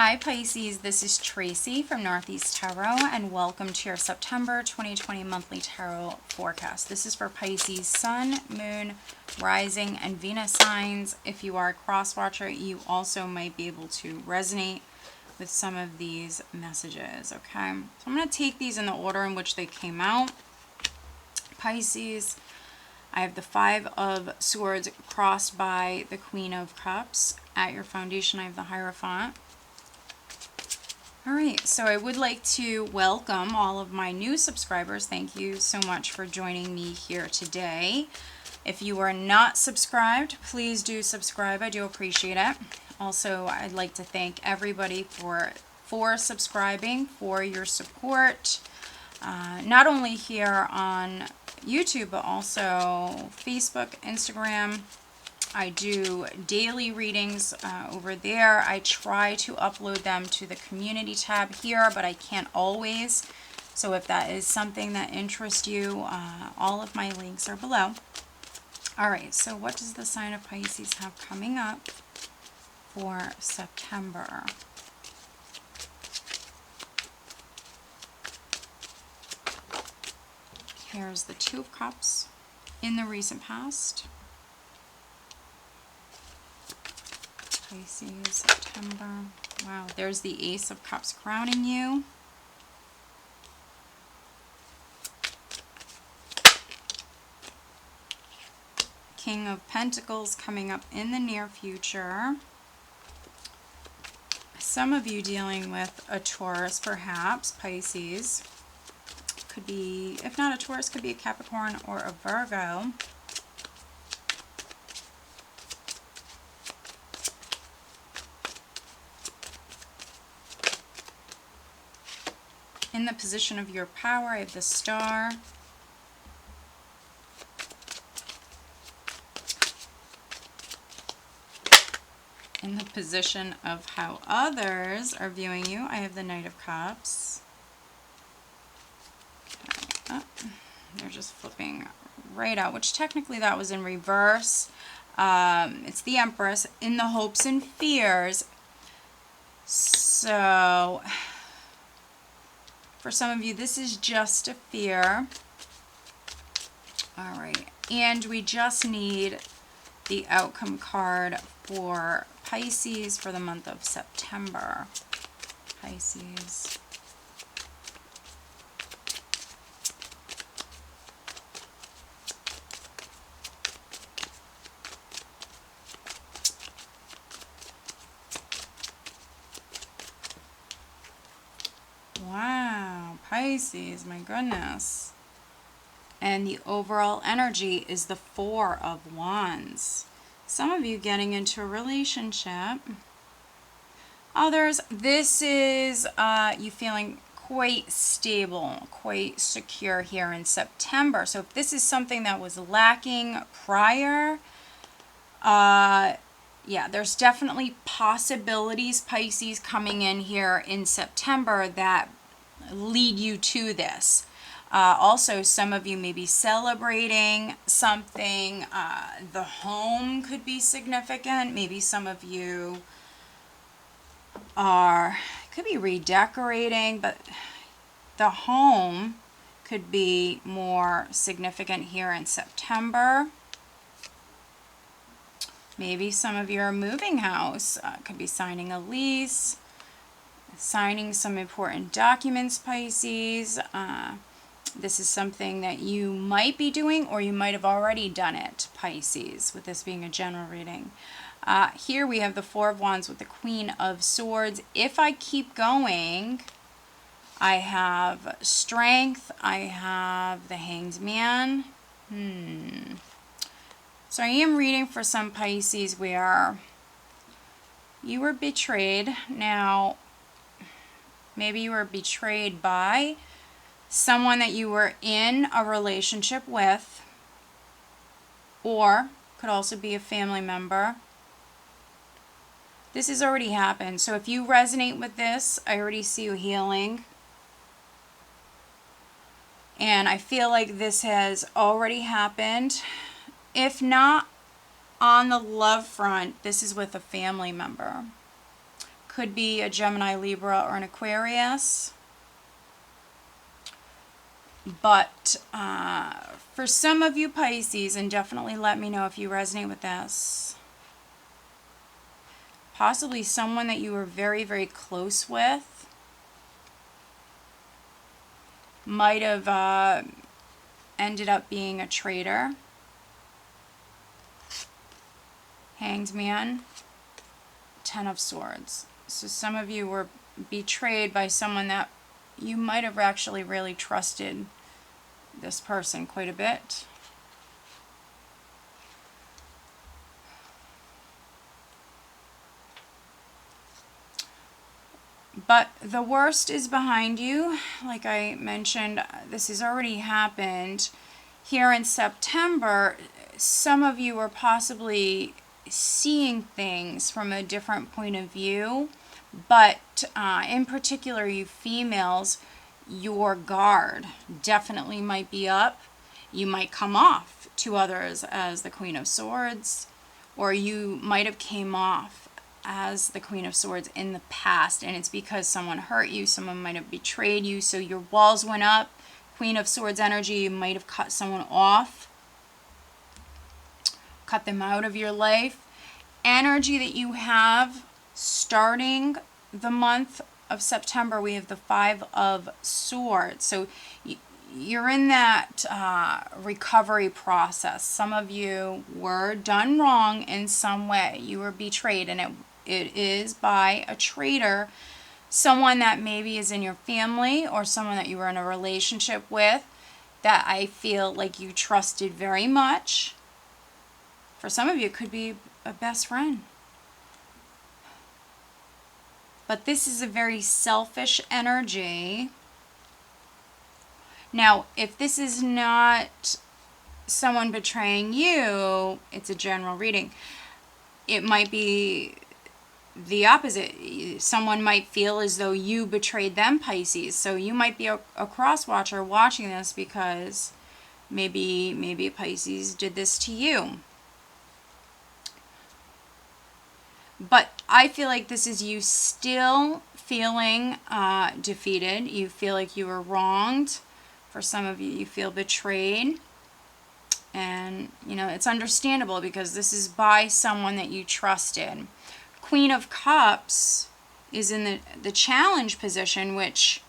Hi Pisces, this is Tracy from Northeast Tarot, and welcome to your September 2020 monthly tarot forecast. This is for Pisces Sun, Moon, Rising, and Venus signs. If you are a cross-watcher, you also might be able to resonate with some of these messages, okay? So I'm going to take these in the order in which they came out. Pisces, I have the Five of Swords crossed by the Queen of Cups. At your foundation, I have the Hierophant. All right, so I would like to welcome all of my new subscribers. Thank you so much for joining me here today. If you are not subscribed, please do subscribe. I do appreciate it. Also, I'd like to thank everybody for subscribing, for your support, not only here on YouTube, but also Facebook, Instagram. I do daily readings over there. I try to upload them to the community tab here, but I can't always. So if that is something that interests you, all of my links are below. All right, so what does the sign of Pisces have coming up for September? Here's the Two of Cups in the recent past. Pisces, September. Wow, there's the Ace of Cups crowning you. King of Pentacles coming up in the near future. Some of you dealing with a Taurus, perhaps, Pisces. Could be, if not a Taurus, could be a Capricorn or a Virgo. In the position of your power, I have the Star. In the position of how others are viewing you, I have the Knight of Cups. Okay. Oh, they're just flipping right out, which technically that was in reverse. It's the Empress, in the hopes and fears. So for some of you, this is just a fear. All right, and we just need the outcome card for Pisces for the month of September. Pisces. Wow, Pisces, my goodness. And the overall energy is the Four of Wands. Some of you getting into a relationship. Others, this is you feeling quite stable, quite secure here in September. So if this is something that was lacking prior, yeah, there's definitely possibilities, Pisces, coming in here in September that lead you to this. Also, some of you may be celebrating something. The home could be significant. Maybe some of you could be redecorating, but the home could be more significant here in September. Maybe some of you are moving house, could be signing a lease, signing some important documents, Pisces. This is something that you might be doing, or you might have already done it, Pisces, with this being a general reading. Here we have the Four of Wands with the Queen of Swords. If I keep going, I have Strength, I have the Hanged Man. So I am reading for some Pisces where you were betrayed. Now, maybe you were betrayed by someone that you were in a relationship with, or could also be a family member. This has already happened. So if you resonate with this, I already see you healing. And I feel like this has already happened. If not on the love front, this is with a family member. could be a Gemini, Libra, or an Aquarius. But for some of you Pisces, and definitely let me know if you resonate with this, possibly someone that you were very, very close with might have ended up being a traitor. Hanged Man, Ten of Swords. So some of you were betrayed by someone that you might have actually really trusted this person quite a bit. But the worst is behind you. Like I mentioned, this has already happened. Here in September, some of you are possibly seeing things from a different point of view. But in particular, you females, your guard definitely might be up. You might come off to others as the Queen of Swords, or you might have came off as the Queen of Swords in the past, and it's because someone hurt you, someone might have betrayed you, so your walls went up. Queen of Swords energy, you might have cut someone off, cut them out of your life. Energy that you have starting the month of September, we have the Five of Swords. So you're in that recovery process. Some of you were done wrong in some way. You were betrayed, and it is by a traitor, someone that maybe is in your family or someone that you were in a relationship with that I feel like you trusted very much. For some of you, it could be a best friend. But this is a very selfish energy. Now, if this is not someone betraying you, it's a general reading. It might be the opposite. Someone might feel as though you betrayed them, Pisces. So you might be a cross-watcher watching this because maybe Pisces did this to you. But I feel like this is you still feeling defeated. You feel like you were wronged. For some of you, you feel betrayed. And, you know, it's understandable because this is by someone that you trusted. Queen of Cups is in the challenge position, which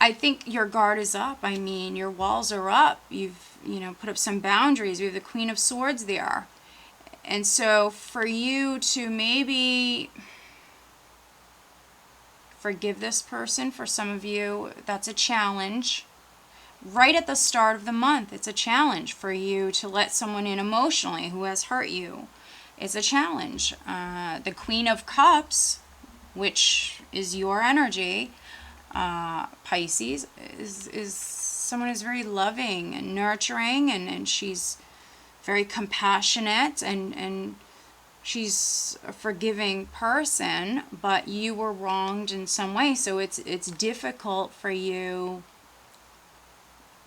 I think your guard is up. I mean, your walls are up. You've, put up some boundaries. We have the Queen of Swords there. And so for you to maybe forgive this person, for some of you, that's a challenge. Right at the start of the month, it's a challenge for you to let someone in emotionally who has hurt you. It's a challenge. The Queen of Cups, which is your energy, Pisces, is someone who's very loving and nurturing, and she's very compassionate, and she's a forgiving person, but you were wronged in some way, so it's difficult for you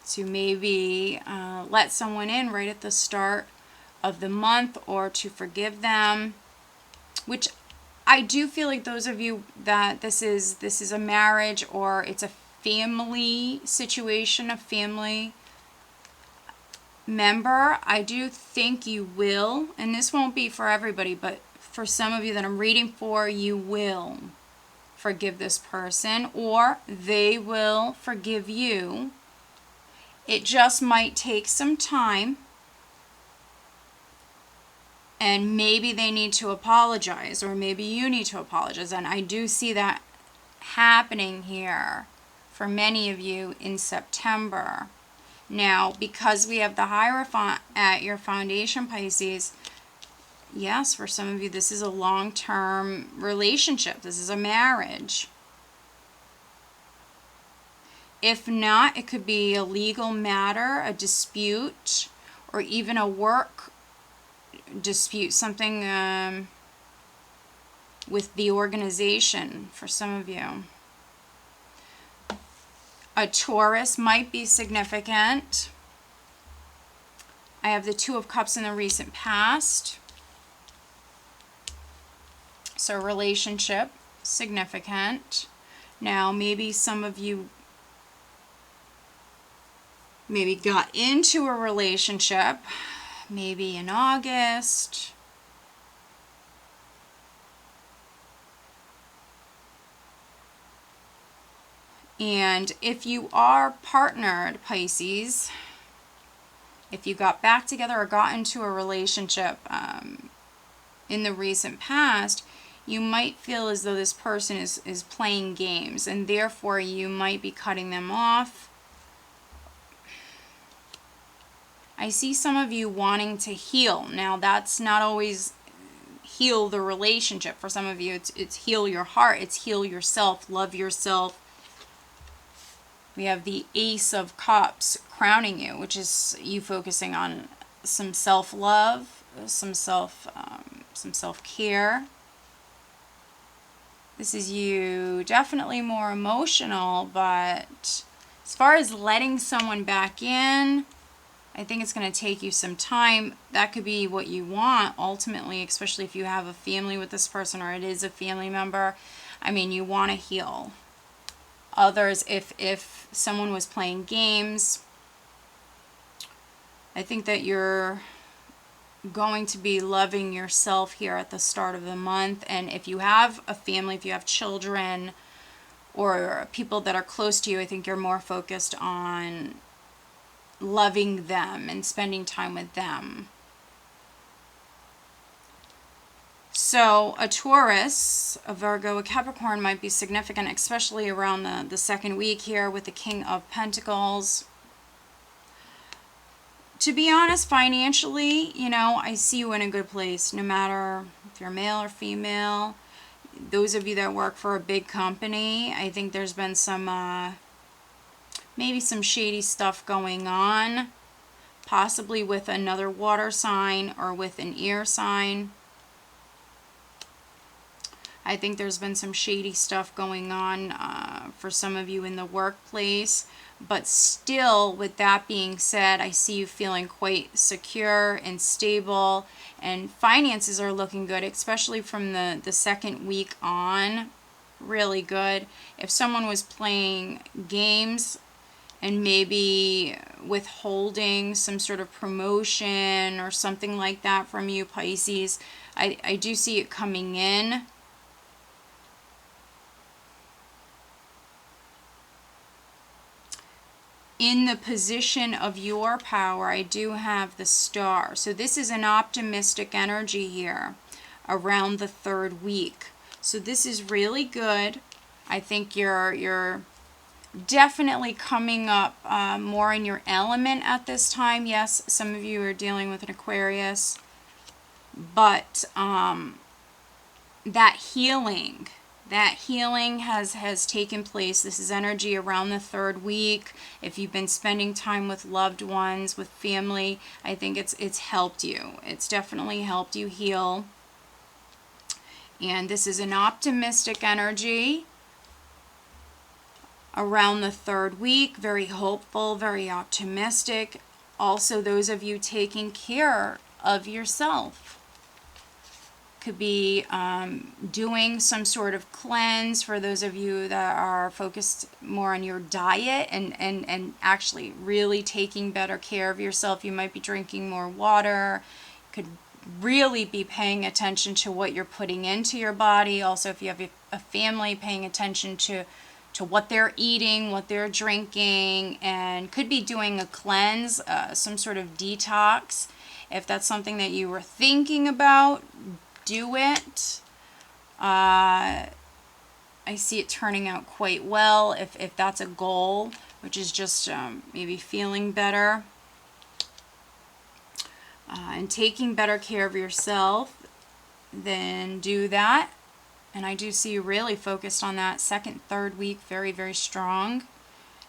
to maybe let someone in right at the start of the month, or to forgive them, which I do feel like those of you that this is a marriage or it's a family situation, a family member, I do think you will, and this won't be for everybody, but for some of you that I'm reading for, you will forgive this person, or they will forgive you. It just might take some time, and maybe they need to apologize, or maybe you need to apologize, and I do see that happening here for many of you in September. Now, because we have the Hierophant at your foundation, Pisces, yes, for some of you, this is a long-term relationship. This is a marriage. If not, it could be a legal matter, a dispute, or even a work dispute, something with the organization for some of you. A Taurus might be significant. I have the Two of Cups in the recent past. So relationship, significant. Now, maybe some of you maybe got into a relationship, maybe in August. And if you are partnered, Pisces, if you got back together or got into a relationship in the recent past, you might feel as though this person is playing games, and therefore you might be cutting them off. I see some of you wanting to heal. Now, that's not always heal the relationship. For some of you, it's heal your heart. It's heal yourself, love yourself. We have the Ace of Cups crowning you, which is you focusing on some self-love, some self-care. This is you definitely more emotional, but as far as letting someone back in, I think it's going to take you some time. That could be what you want ultimately, especially if you have a family with this person or it is a family member. I mean, you want to heal. Others, if someone was playing games, I think that you're going to be loving yourself here at the start of the month. And if you have a family, if you have children or people that are close to you, I think you're more focused on loving them and spending time with them. So a Taurus, a Virgo, a Capricorn might be significant, especially around the second week here with the King of Pentacles. To be honest, financially, I see you in a good place, no matter if you're male or female. Those of you that work for a big company, I think there's been some, maybe some shady stuff going on, possibly with another water sign or with an air sign. I think there's been some shady stuff going on for some of you in the workplace. But still, with that being said, I see you feeling quite secure and stable. And finances are looking good, especially from the second week on. Really good. If someone was playing games and maybe withholding some sort of promotion or something like that from you, Pisces, I do see it coming in. In the position of your power, I do have the Star. So this is an optimistic energy here around the third week. So this is really good. I think you're definitely coming up more in your element at this time. Yes, some of you are dealing with an Aquarius, but that healing has taken place. This is energy around the third week. If you've been spending time with loved ones, with family, I think it's helped you. It's definitely helped you heal. And this is an optimistic energy around the third week. Very hopeful, very optimistic. Also, those of you taking care of yourself. Could be doing some sort of cleanse for those of you that are focused more on your diet and actually really taking better care of yourself. You might be drinking more water. Could really be paying attention to what you're putting into your body. Also, if you have a family, paying attention to what they're eating, what they're drinking, and could be doing a cleanse, some sort of detox. If that's something that you were thinking about, do it. I see it turning out quite well if that's a goal, which is just maybe feeling better and taking better care of yourself. Then do that. And I do see you really focused on that second, third week, very, very strong.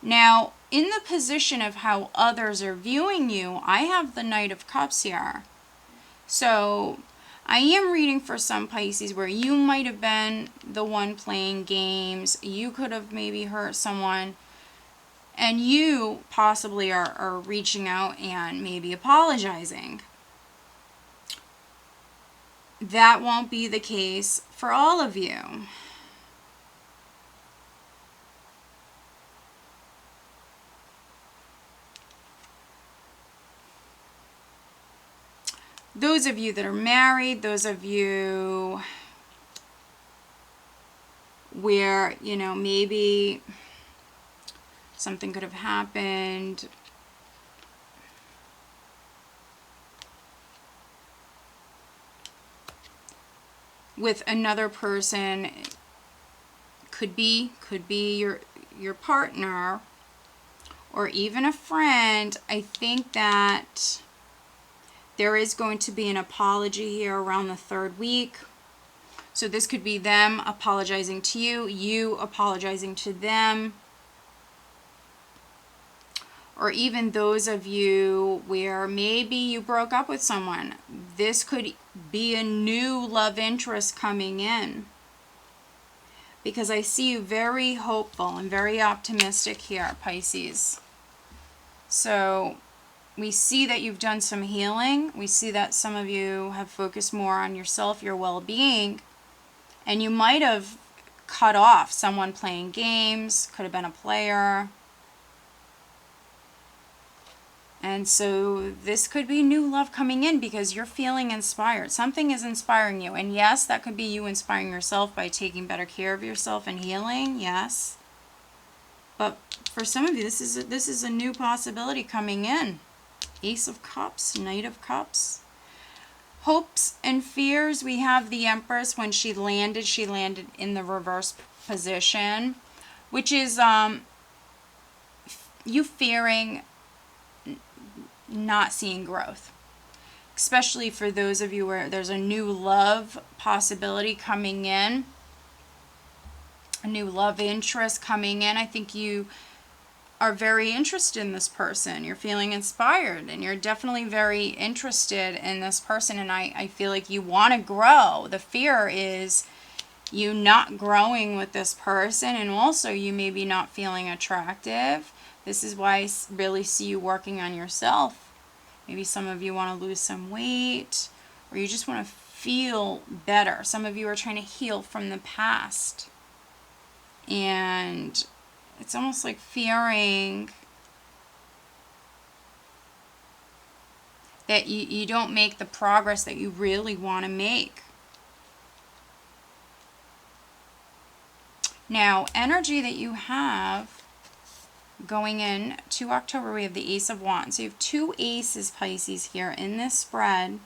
Now, in the position of how others are viewing you, I have the Knight of Cups here. So I am reading for some Pisces where you might have been the one playing games. You could have maybe hurt someone. And you possibly are reaching out and maybe apologizing. that won't be the case for all of you. Those of you that are married, those of you where, you know, maybe something could have happened with another person, could be your partner or even a friend. I think that there is going to be an apology here around the 3rd week. So this could be them apologizing to you, you apologizing to them, or even those of you where maybe you broke up with someone. This could be a new love interest coming in, because I see you very hopeful and very optimistic here, Pisces. So we see that you've done some healing. We see that some of you have focused more on yourself, your well-being, and you might have cut off someone playing games, could have been a player. And so this could be new love coming in because you're feeling inspired. Something is inspiring you. And yes, that could be you inspiring yourself by taking better care of yourself and healing. Yes. But for some of you, this is a new possibility coming in. Ace of Cups, Knight of Cups. Hopes and fears. We have the Empress. When she landed in the reverse position, which is you fearing not seeing growth, especially for those of you where there's a new love possibility coming in, a new love interest coming in. I think you are very interested in this person. You're feeling inspired and you're definitely very interested in this person, and I feel like you want to grow. The fear is you not growing with this person, and also you maybe not feeling attractive. This is why I really see you working on yourself. Maybe some of you want to lose some weight, or you just want to feel better. Some of you are trying to heal from the past. And it's almost like fearing that you don't make the progress that you really want to make. Now, energy that you have going in to October, we have the Ace of Wands. So you have 2 aces, Pisces, here in this spread.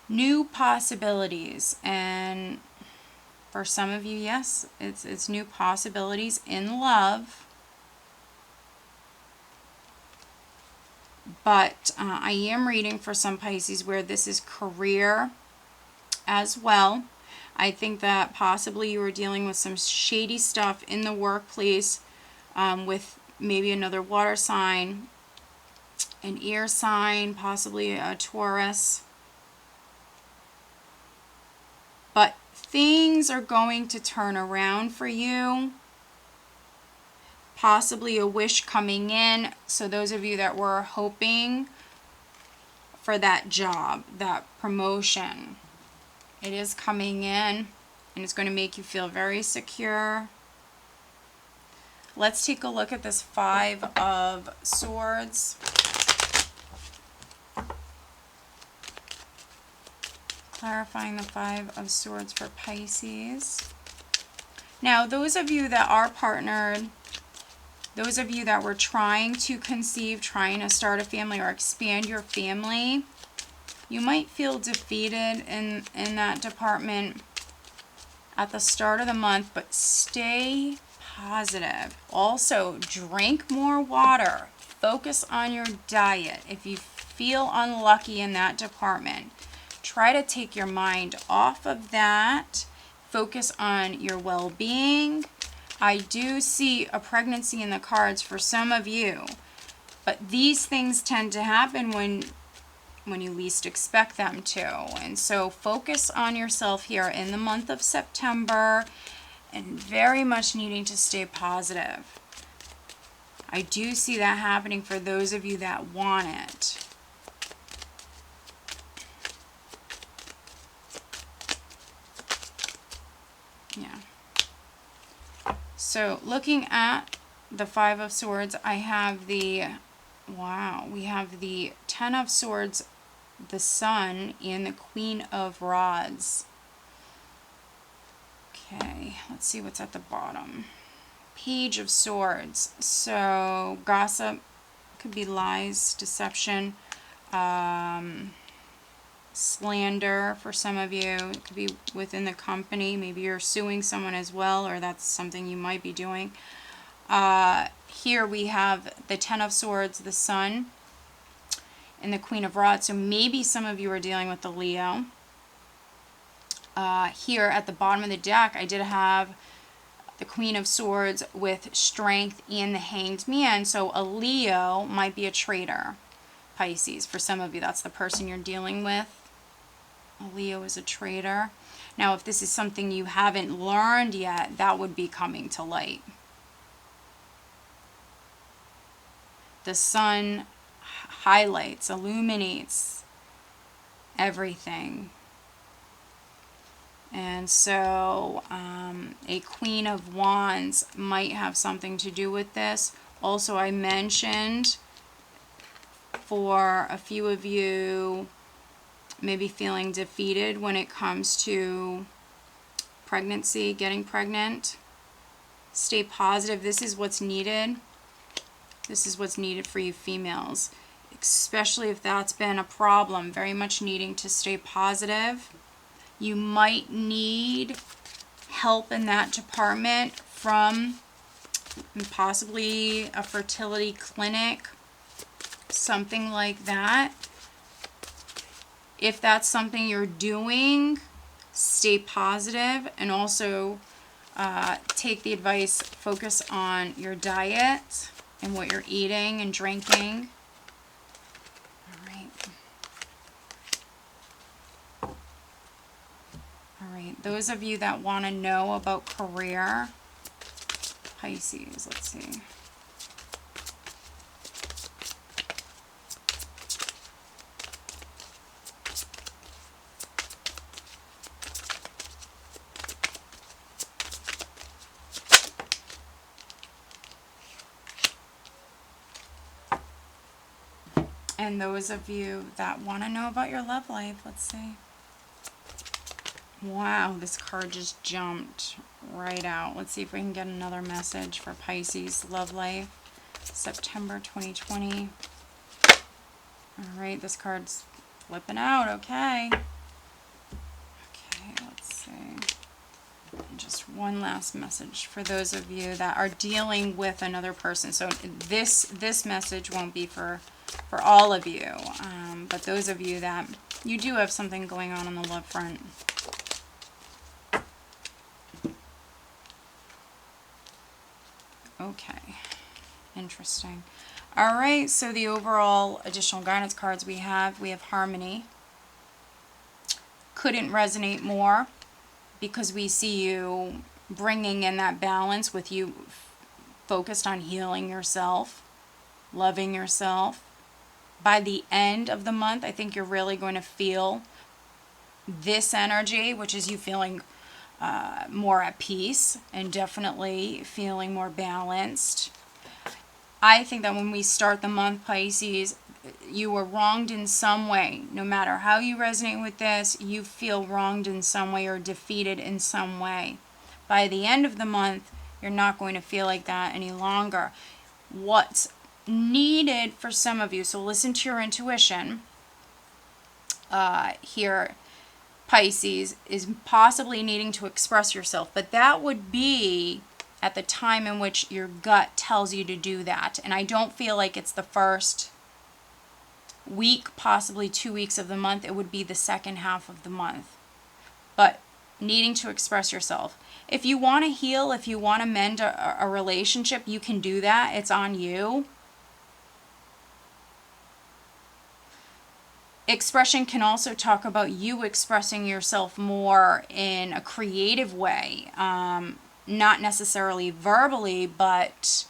New possibilities. And for some of you, yes, it's new possibilities in love. But I am reading for some Pisces where this is career as well. I think that possibly you were dealing with some shady stuff in the workplace with maybe another water sign, an air sign, possibly a Taurus. But things are going to turn around for you. Possibly a wish coming in. So those of you that were hoping for that job, that promotion, it is coming in, and it's going to make you feel very secure. Let's take a look at this 5 of Swords. Clarifying the 5 of Swords for Pisces. Now, those of you that are partnered, those of you that were trying to conceive, trying to start a family or expand your family, you might feel defeated in that department at the start of the month, but stay positive. Also, drink more water. Focus on your diet. If you feel unlucky in that department, try to take your mind off of that. Focus on your well-being. I do see a pregnancy in the cards for some of you, but these things tend to happen when you least expect them to. And so focus on yourself here in the month of September, and very much needing to stay positive. I do see that happening for those of you that want it. So looking at the Five of Swords, I have the, wow, we have the Ten of Swords, the Sun, and the Queen of Rods. Okay, let's see what's at the bottom. Page of Swords. So gossip, could be lies, deception, slander for some of you. It could be within the company. Maybe you're suing someone as well, or that's something you might be doing. Here we have the Ten of Swords, the Sun, and the Queen of Rods. So maybe some of you are dealing with the Leo. Here at the bottom of the deck, I did have the Queen of Swords with Strength and the Hanged Man. So a Leo might be a traitor, Pisces. For some of you, that's the person you're dealing with. A Leo is a traitor. Now, if this is something you haven't learned yet, that would be coming to light. The Sun highlights, illuminates everything. And so a Queen of Wands might have something to do with this. Also, I mentioned for a few of you maybe feeling defeated when it comes to pregnancy, getting pregnant. Stay positive. This is what's needed. This is what's needed for you females, especially if that's been a problem. Very much needing to stay positive. You might need help in that department from possibly a fertility clinic, something like that. If that's something you're doing, stay positive, and also take the advice, focus on your diet and what you're eating and drinking. Those of you that want to know about career, Pisces, let's see. And those of you that want to know about your love life, let's see. Wow, this card just jumped right out. Let's see if we can get another message for Pisces love life, September 2020. All right, this card's flipping out. Okay. Okay, let's see. Just one last message for those of you that are dealing with another person. So this message won't be for all of you, but those of you that you do have something going on the love front. Okay, interesting. All right, so the overall additional guidance cards we have Harmony. Couldn't resonate more because we see you bringing in that balance with you focused on healing yourself, loving yourself. By the end of the month, I think you're really going to feel this energy, which is you feeling more at peace and definitely feeling more balanced. I think that when we start the month, Pisces, you were wronged in some way. No matter how you resonate with this, you feel wronged in some way or defeated in some way. By the end of the month, you're not going to feel like that any longer. What's needed for some of you, so listen to your intuition here, Pisces, is possibly needing to express yourself, but that would be at the time in which your gut tells you to do that. And I don't feel like it's the first week, possibly 2 weeks of the month. It would be the second half of the month. But needing to express yourself. If you want to heal, if you want to mend a relationship, you can do that. It's on you. Expression can also talk about you expressing yourself more in a creative way. Not necessarily verbally, but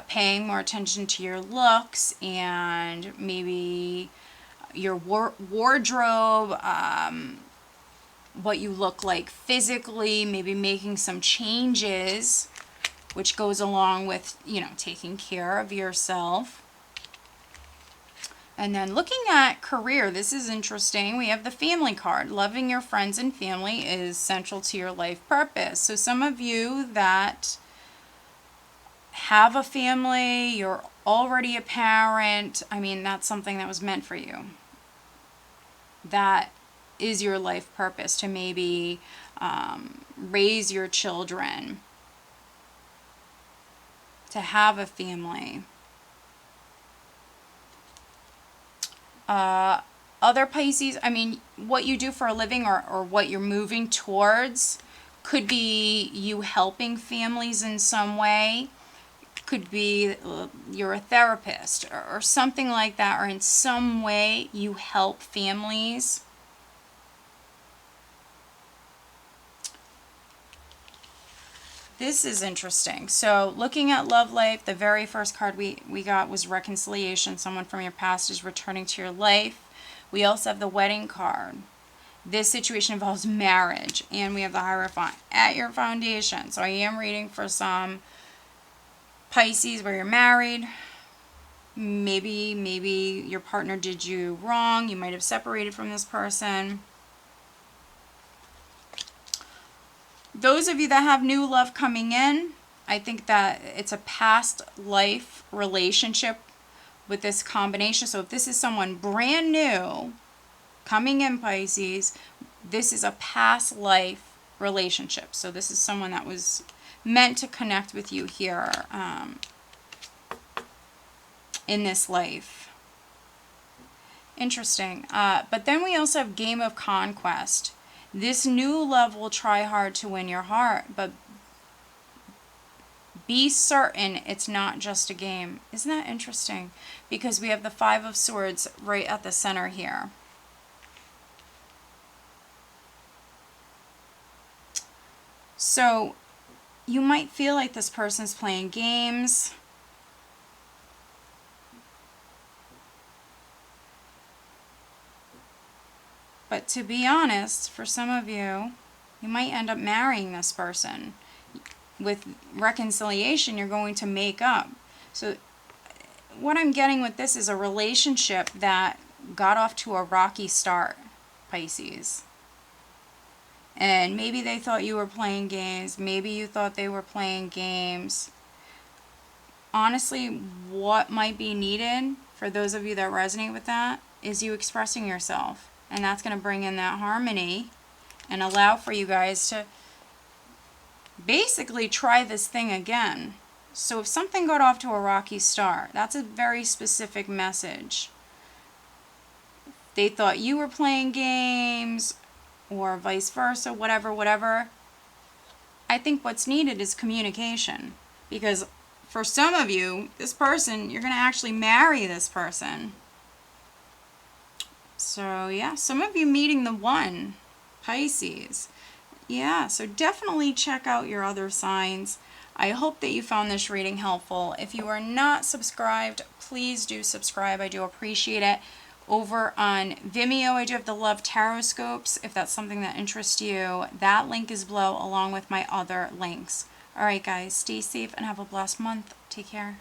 paying more attention to your looks and maybe your wardrobe, what you look like physically, maybe making some changes which goes along with, you know, taking care of yourself. And then looking at career, this is interesting. We have the family card. Loving your friends and family is central to your life purpose. So some of you that have a family, you're already a parent, I mean, that's something that was meant for you. That is your life purpose, to maybe raise your children, to have a family. Other Pisces, I mean, what you do for a living or what you're moving towards could be you helping families in some way. Could be you're a therapist or something like that, or in some way you help families. This is interesting. So looking at love life, the very first card we got was reconciliation. Someone from your past is returning to your life. We also have the wedding card. This situation involves marriage. And we have the Hierophant at your foundation. So I am reading for some Pisces where you're married. Maybe your partner did you wrong. You might have separated from this person. Those of you that have new love coming in, I think that it's a past life relationship with this combination. So if this is someone brand new coming in, Pisces, this is a past life relationship. So this is someone that was meant to connect with you here in this life. Interesting. But then we also have Game of Conquest. This new love will try hard to win your heart, but be certain it's not just a game. Isn't that interesting? Because we have the Five of Swords right at the center here. So you might feel like this person's playing games. But to be honest, for some of you, you might end up marrying this person. With reconciliation, you're going to make up. So what I'm getting with this is a relationship that got off to a rocky start, Pisces. And maybe they thought you were playing games. Maybe you thought they were playing games. Honestly, what might be needed for those of you that resonate with that is you expressing yourself. And that's going to bring in that harmony and allow for you guys to basically try this thing again. So if something got off to a rocky start, that's a very specific message. They thought you were playing games or vice versa, whatever. I think what's needed is communication. Because for some of you, this person, you're going to actually marry this person. So yeah, some of you meeting the one, Pisces. Yeah, so definitely check out your other signs. I hope that you found this reading helpful. If you are not subscribed, please do subscribe. I do appreciate it. Over on Vimeo, I do have the Love Tarotscopes. If that's something that interests you, that link is below along with my other links. All right, guys, stay safe and have a blessed month. Take care.